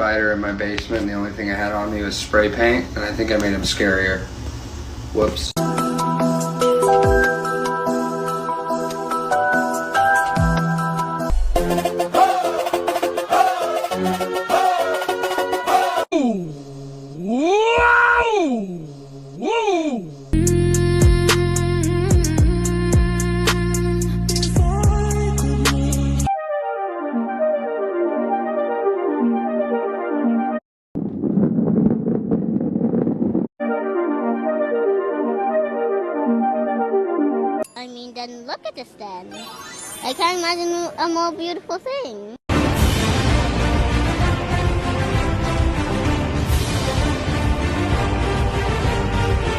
spider in my basement, and the only thing I had on me was spray paint, and I think I made him scarier. Whoops. I mean, then look at this then. I can't imagine a more beautiful thing.